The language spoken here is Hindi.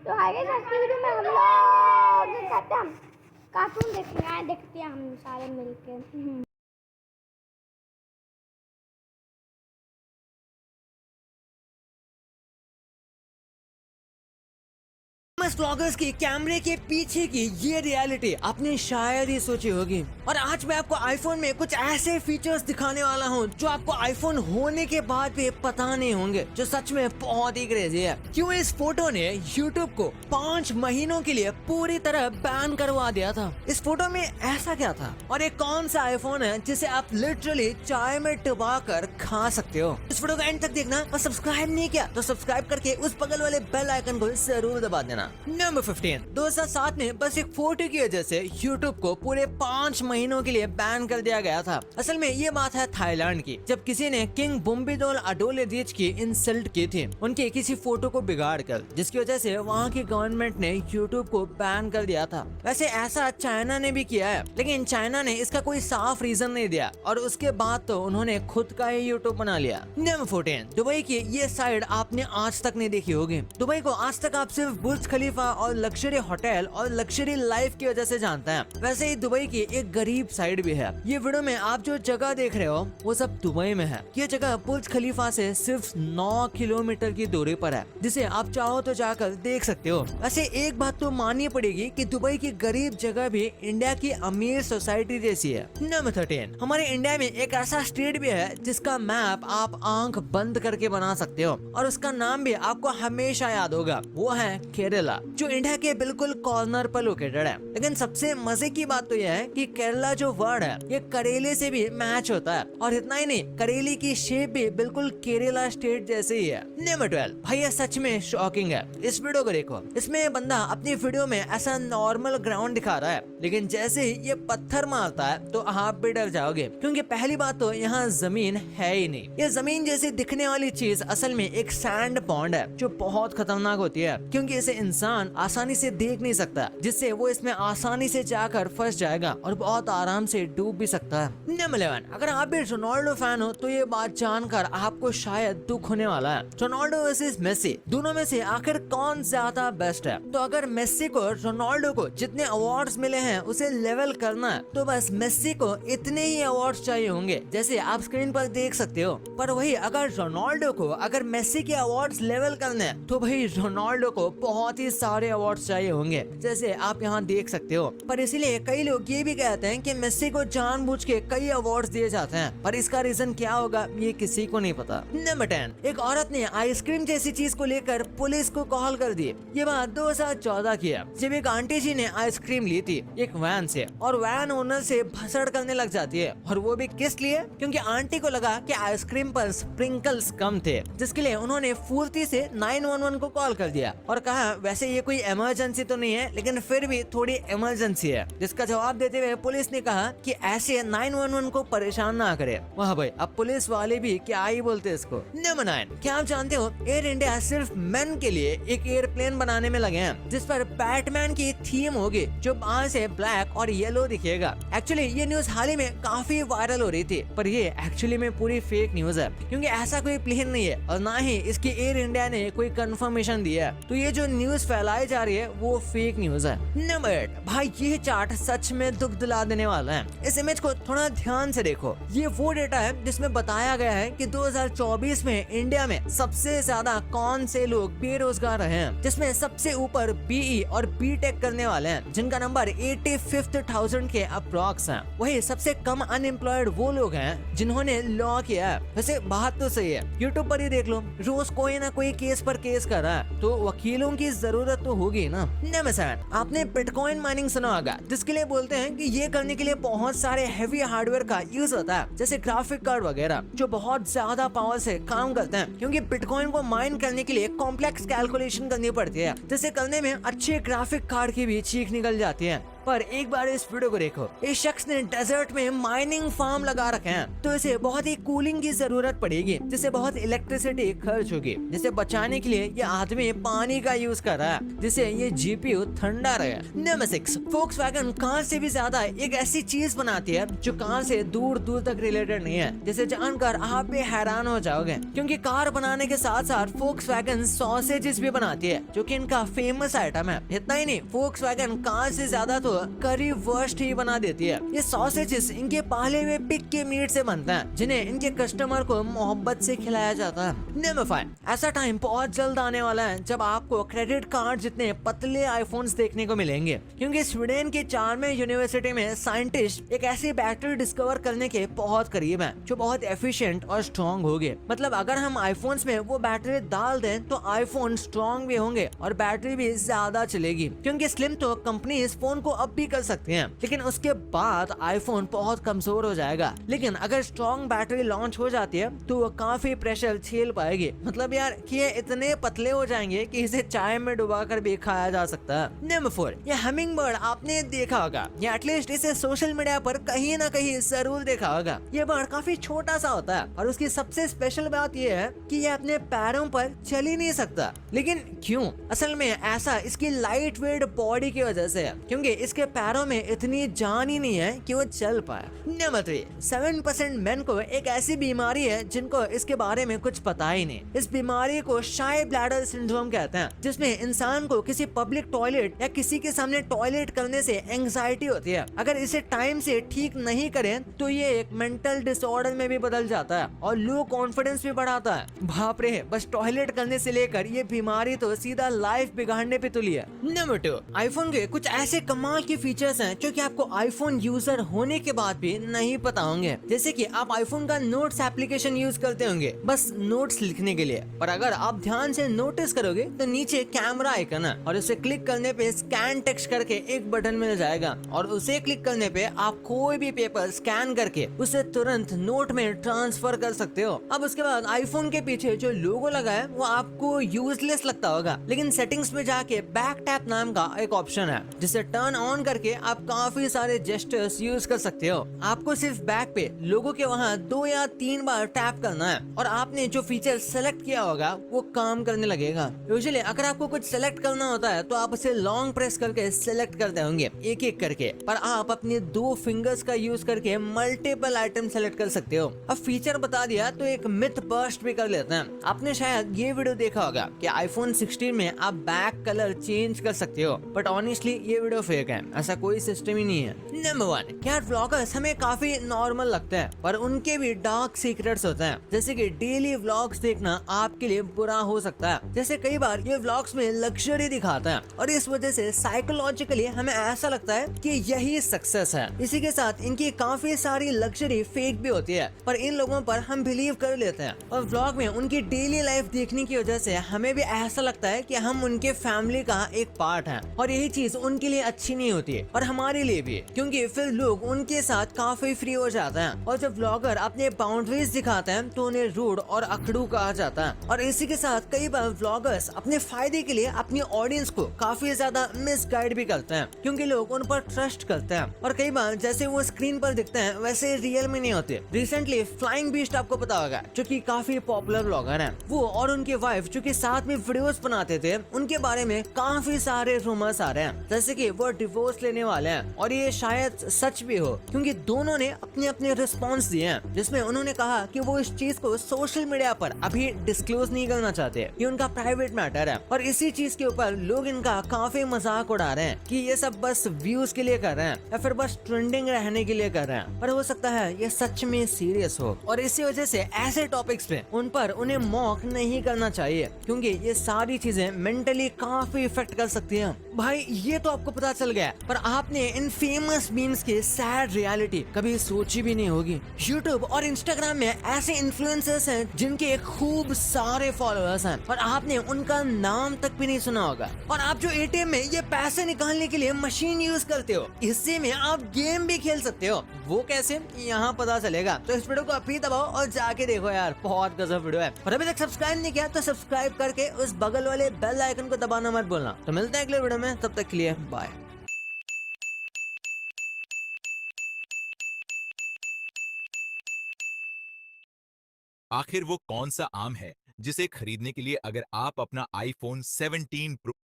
तो आगे आज की वीडियो में हम लोग देख सकते हैं, हम कार्टून देखते हैं हम सारे मिलके। व्लॉगर्स की कैमरे के पीछे की ये रियलिटी आपने शायद ही सोची होगी। और आज मैं आपको आईफोन में कुछ ऐसे फीचर्स दिखाने वाला हूँ जो आपको आईफोन होने के बाद भी पता नहीं होंगे, जो सच में बहुत ही क्रेजी है। क्यों इस फोटो ने यूट्यूब को 5 महीनों के लिए पूरी तरह बैन करवा दिया था। इस फोटो में ऐसा क्या था और ये कौन सा आईफोन है जिसे आप लिटरली चाय में डुबा कर खा सकते हो। इस वीडियो को एंड तक देखना और सब्सक्राइब नहीं किया तो सब्सक्राइब करके उस बगल वाले बेल आइकन को जरूर दबा देना। नंबर 15, 2007 में बस एक फोटो की वजह से यूट्यूब को पूरे 5 महीनों के लिए बैन कर दिया गया था। असल में ये बात है थाईलैंड की, जब किसी ने किंग बुम्बिडोल अडोलेदीज की इंसल्ट की थी उनके किसी फोटो को बिगाड़ कर, जिसकी वजह से वहाँ की गवर्नमेंट ने यूट्यूब को बैन कर दिया था। वैसे ऐसा चाइना ने भी किया है, लेकिन चाइना ने इसका कोई साफ रीजन नहीं दिया और उसके बाद तो उन्होंने खुद का ही यूट्यूब बना लिया। नंबर 14, दुबई की ये साइड आपने आज तक नहीं देखी होगी। दुबई को आज तक आप सिर्फ बुर्ज खलीफा और लग्जरी होटल और लग्जरी लाइफ की वजह से जानते हैं। वैसे ही दुबई की एक गरीब साइड भी है। ये वीडियो में आप जो जगह देख रहे हो वो सब दुबई में है। ये जगह बुर्ज खलीफा से सिर्फ 9 किलोमीटर की दूरी पर है, जिसे आप चाहो तो जाकर देख सकते हो। वैसे एक बात तो माननी पड़ेगी कि दुबई की गरीब जगह भी इंडिया की अमीर सोसाइटी जैसी है। नंबर 13, हमारे इंडिया में एक ऐसा स्टेट भी है जिसका मैप आप आंख बंद करके बना सकते हो और उसका नाम भी आपको हमेशा याद होगा, वो है केरला, जो इंडिया के बिल्कुल कॉर्नर पर लोकेटेड है। लेकिन सबसे मजे की बात तो यह है कि केरला जो वर्ड है ये करेले से भी मैच होता है और इतना ही नहीं, करेले की शेप भी बिल्कुल केरला स्टेट जैसे ही है। नंबर 12, भाई ये सच में शॉकिंग है। इस वीडियो को देखो, इसमें ये बंदा अपनी वीडियो में ऐसा नॉर्मल ग्राउंड दिखा रहा है, लेकिन जैसे ही ये पत्थर मारता है तो आप भी डर जाओगे, क्योंकि पहली बात तो यहाँ जमीन है ही नहीं। ये जमीन जैसी दिखने वाली चीज असल में एक सैंड पॉन्ड है जो बहुत खतरनाक होती है, क्योंकि इसे इंसान आसानी से देख नहीं सकता, जिससे वो इसमें आसानी से जाकर फंस जाएगा और बहुत आराम से डूब भी सकता है। नंबर 11, अगर आप भी रोनाल्डो फैन हो तो ये बात जानकर आपको शायद दुख होने वाला है। रोनाल्डो वर्सेस मेसी, दोनों में से आखिर कौन ज्यादा बेस्ट है? तो अगर मेसी को रोनाल्डो को जितने अवार्ड्स मिले हैं उसे लेवल करना है तो बस मेसी को इतने ही अवार्ड्स चाहिए होंगे जैसे आप स्क्रीन पर देख सकते हो। पर वही अगर रोनाल्डो को अगर मेसी के अवार्ड्स लेवल करने हैं तो भाई रोनाल्डो को बहुत ही सारे अवार्ड्स चाहिए होंगे, जैसे आप यहाँ देख सकते हो। पर इसीलिए कई लोग ये भी कहते हैं कि मेसी को जानबूझ के कई अवार्ड्स दिए जाते हैं, पर इसका रीजन क्या होगा ये किसी को नहीं पता। नंबर 10, एक औरत ने आइसक्रीम जैसी चीज को लेकर पुलिस को कॉल कर दी। ये बात 2014 की है, जब एक आंटी जी ने आइसक्रीम ली थी एक वैन से और वैन ओनर से भसड़ करने लग जाती है, और वो भी किस लिए? क्योंकि आंटी को लगा कि आइसक्रीम पर स्प्रिंकल्स कम थे, जिसके लिए उन्होंने फुर्ती से 911 को कॉल कर दिया और कहा वैसे ये कोई इमरजेंसी तो नहीं है, लेकिन फिर भी थोड़ी इमरजेंसी है। जिसका जवाब देते हुए पुलिस ने कहा कि ऐसे 911 को परेशान ना करे। वाह भाई, अब पुलिस वाले भी क्या ही बोलते इसको। नंबर 9, क्या आप जानते हो एयर इंडिया सिर्फ मेन के लिए एक एयरप्लेन बनाने में लगे हैं जिस पर बैटमैन की थीम होगी, जो बाहर से ब्लैक और येलो दिखेगा। एक्चुअली ये न्यूज हाल ही में काफी वायरल हो रही थी, पर ये एक्चुअली में पूरी फेक न्यूज है, क्योंकि ऐसा कोई प्लेन नहीं है और ना ही इसकी एयर इंडिया ने कोई कंफर्मेशन दिया है। तो ये जो न्यूज फैलाई जा रही है वो फेक न्यूज है। नंबर 8, भाई ये चार्ट सच में दुख दिला देने वाला है। इस इमेज को थोड़ा ध्यान से देखो। ये वो डेटा है जिसमें बताया गया है कि 2024 में इंडिया में सबसे ज्यादा कौन से लोग बेरोजगार रहे हैं, जिसमें सबसे ऊपर बीई और बीटेक करने वाले हैं, जिनका नंबर 85,000 के अप्रॉक्स है। वही सबसे कम अनएम्प्लॉयड वो लोग हैं जिन्होंने लॉ किया है। वैसे बात तो सही है, यूट्यूब पर ही देख लो, रोज कोई ना कोई केस पर केस कर रहा है, तो वकीलों की जरूरत तो होगी ना। नंबर 7, आपने बिटकॉइन माइनिंग सुना होगा, जिसके लिए बोलते हैं कि ये करने के लिए बहुत सारे हेवी हार्डवेयर का यूज होता है, जैसे ग्राफिक कार्ड वगैरह, जो बहुत ज्यादा पावर से काम करते हैं, क्योंकि बिटकॉइन को माइन करने के लिए कॉम्प्लेक्स कैलकुलेशन करनी पड़ती है, जिसे करने में अच्छे ग्राफिक कार्ड की भी चीख निकल जाती है। पर एक बार इस वीडियो को देखो, इस शख्स ने डेजर्ट में माइनिंग फार्म लगा रखे हैं, तो इसे बहुत ही कूलिंग की जरूरत पड़ेगी, जिससे बहुत इलेक्ट्रिसिटी खर्च होगी, जिसे बचाने के लिए ये आदमी पानी का यूज कर रहा है, जिससे ये जीपीयू ठंडा रहे। नंबर 6, Volkswagen कार से भी ज्यादा एक ऐसी चीज बनाती है जो कार से दूर दूर तक रिलेटेड नहीं है, जिसे जानकर आप भी हैरान हो जाओगे, क्योंकि कार बनाने के साथ साथ Volkswagen सॉसेजेस भी बनाती है, जो कि इनका फेमस आइटम है। इतना ही नहीं, Volkswagen कार से ज्यादा तो करी वर्स्ट ही बना देती है। ये सॉसेजेस इनके पाले हुए पिग के मीट से बनता है, जिन्हें इनके कस्टमर को मोहब्बत से खिलाया जाता है। नंबर 5, ऐसा टाइम बहुत जल्द आने वाला है जब आपको क्रेडिट कार्ड जितने पतले आईफोन्स देखने को मिलेंगे, क्योंकि स्वीडन की चार्मे यूनिवर्सिटी में साइंटिस्ट एक ऐसी बैटरी डिस्कवर करने के बहुत करीब है, जो बहुत एफिशिएंट और स्ट्रॉन्ग होगी। मतलब अगर हम आईफोन्स में वो बैटरी डाल दें तो आईफोन स्ट्रॉन्ग भी होंगे और बैटरी भी ज्यादा चलेगी, क्योंकि स्लिम तो कंपनी इस फोन को अब भी कर सकती है, लेकिन उसके बाद आईफोन बहुत कमजोर हो जाएगा। लेकिन अगर स्ट्रॉन्ग बैटरी लॉन्च हो जाती है तो वो काफी प्रेशर झेल पाएगी। मतलब यार कि ये इतने पतले हो जाएंगे कि इसे चाय में डुबाकर भी खाया जा सकता है। नंबर 4, ये हमिंगबर्ड आपने देखा होगा, या एटलीस्ट इसे सोशल मीडिया पर कहीं ना कहीं जरूर देखा होगा। ये बर्ड काफी छोटा सा होता है और उसकी सबसे स्पेशल बात ये है कि ये अपने पैरों पर चल ही नहीं सकता। लेकिन क्यों? असल में ऐसा इसकी लाइट वेट बॉडी की वजह से है, क्योंकि इसके पैरों में इतनी जान ही नहीं है कि वो चल पाए। नंबर 3, 7% मेन को एक ऐसी बीमारी है जिनको इसके बारे में कुछ पता ही नहीं। इस बीमारी को शाई ब्लैडर सिंड्रोम कहते हैं, जिसमें इंसान को किसी पब्लिक टॉयलेट या किसी के सामने टॉयलेट करने से एंग्जाइटी होती है। अगर इसे टाइम से ठीक नहीं करें तो ये एक मेंटल डिसऑर्डर में भी बदल जाता है और लो कॉन्फिडेंस भी बढ़ाता है। बाप रे, बस टॉयलेट करने से लेकर ये बीमारी तो सीधा लाइफ बिगाड़ने पे तुली है। नंबर 2, आईफोन के कुछ ऐसे कमाल के फीचर्स हैं जो कि आपको आईफोन यूजर होने के बाद भी नहीं पता होंगे। जैसे कि आप आईफोन का नोट्स एप्लीकेशन यूज करते होंगे बस नोट्स लिखने के लिए, पर अगर आप ध्यान से नोटिस करोगे तो नीचे कैमरा आइकन है और उसे क्लिक करने पे स्कैन टेक्स्ट करके एक बटन मिल जाएगा, और उसे क्लिक करने पे आप कोई भी पेपर स्कैन करके उसे तुरंत नोट में ट्रांसफर कर सकते हो। अब उसके बाद आईफोन के पीछे जो लोगो लगा है वो आपको यूजलेस लगता होगा, लेकिन सेटिंग्स में जाके बैक टैप नाम का एक ऑप्शन है, जिसे टर्न ऑन करके आप काफी सारे जेस्चर्स यूज कर सकते हो। आपको सिर्फ बैक पे लोगो के वहाँ 2 या 3 बार टैप करना है और आपने जो फीचर सेलेक्ट किया होगा वो काम करने लगेगा। यूजुअली अगर आपको कुछ सेलेक्ट करना होता है तो आप उसे लॉन्ग प्रेस करके सेलेक्ट करते होंगे एक एक करके, पर आप अपने 2 फिंगर्स का यूज करके मल्टीपल आइटम सेलेक्ट कर सकते हो। अब फीचर बता दिया तो एक मिथ बस्ट भी कर लेते हैं। आपने शायद ये वीडियो देखा होगा कि आईफोन 16 में आप बैक कलर चेंज कर सकते हो, बट ऑनेस्टली ये वीडियो फेक है, ऐसा कोई सिस्टम ही नहीं है। नंबर 1, यार व्लॉगर्स हमें काफी नॉर्मल लगते हैं, पर उनके भी डार्क सीक्रेट्स होते हैं, जैसे कि डेली व्लॉग्स देखना आपके लिए बुरा हो सकता है। जैसे कई बार ये व्लॉग्स में लग्जरी दिखाता है और इस वजह से साइकोलॉजिकली हमें ऐसा लगता है कि यही सक्सेस है। इसी के साथ इनकी काफी सारी लग्जरी फेक भी होती है, पर इन लोगों पर हम बिलीव कर लेते हैं और व्लॉग में उनकी डेली लाइफ देखने की वजह से हमें भी ऐसा लगता है कि हम उनके फैमिली का एक पार्ट हैं, और यही चीज उनके लिए अच्छी नहीं होती है और हमारे लिए भी, क्योंकि फिर लोग उनके साथ काफी फ्री हो जाते हैं। और जब व्लॉगर अपने बाउंड्रीज दिखाते हैं तो उन्हें रूड और अखड़ू कहा जाता है। और इसी के साथ कई बार व्लॉगर्स अपने फायदे के लिए अपनी ऑडियंस को काफी ज्यादा मिसगाइड भी करते हैं, क्योंकि लोग उन पर ट्रस्ट करते हैं और कई बार जैसे वो स्क्रीन पर दिखते हैं वैसे रियल में नहीं होते। रिसेंटली फ्लाइंग बीस्ट आपको पता होगा, जो कि काफी पॉपुलर व्लॉगर हैं, वो और उनके वाइफ जो कि साथ में वीडियोस बनाते थे, उनके बारे में काफी सारे रूमर्स आ रहे हैं, जैसे कि वो डिवोर्स लेने वाले हैं। और ये शायद सच भी हो, क्योंकि दोनों ने अपने अपने रिस्पॉन्स दिए हैं, जिसमें उन्होंने कहा कि वो इस चीज को सोशल मीडिया पर अभी डिस्क्लोज नहीं करना चाहते, ये उनका प्राइवेट मैटर है। और इसी चीज के ऊपर लोग इनका काफी मजाक उड़ा रहे हैं कि ये सब बस व्यूज के लिए कर रहे हैं या फिर बस ट्रेंडिंग रहने के लिए कर रहे हैं, पर हो सकता है ये सच में सीरियस हो। और इसी वजह से ऐसे टॉपिक्स पे उन पर उन्हें मॉक नहीं करना चाहिए, क्योंकि ये सारी चीजें मेंटली काफी इफेक्ट कर सकती हैं। भाई ये तो आपको पता चल गया, पर आपने इन फेमस मीम्स की सैड रियलिटी कभी सोची भी नहीं होगी। यूट्यूब और इंस्टाग्राम में ऐसे इन्फ्लुएंसर्स हैं जिनके खूब सारे फॉलोअर्स हैं और आपने उनका नाम तक भी नहीं सुना होगा। और आप जो एटीएम में ये पैसे निकालने के लिए मशीन यूज करते हो, इससे में आप गेम भी खेल सकते हो, वो कैसे यहाँ पता चलेगा। तो इस वीडियो को अभी दबाओ और जाके देखो यार, बहुत गजब वीडियो है। और अभी तक सब्सक्राइब नहीं किया तो सब्सक्राइब करके उस बगल वाले बेल आइकन को दबाना मत भूलना। तो मिलते हैं अगले वीडियो में, तब तक के लिए बाय। आखिर वो कौन सा आम है जिसे खरीदने के लिए अगर आप अपना iPhone 17 Pro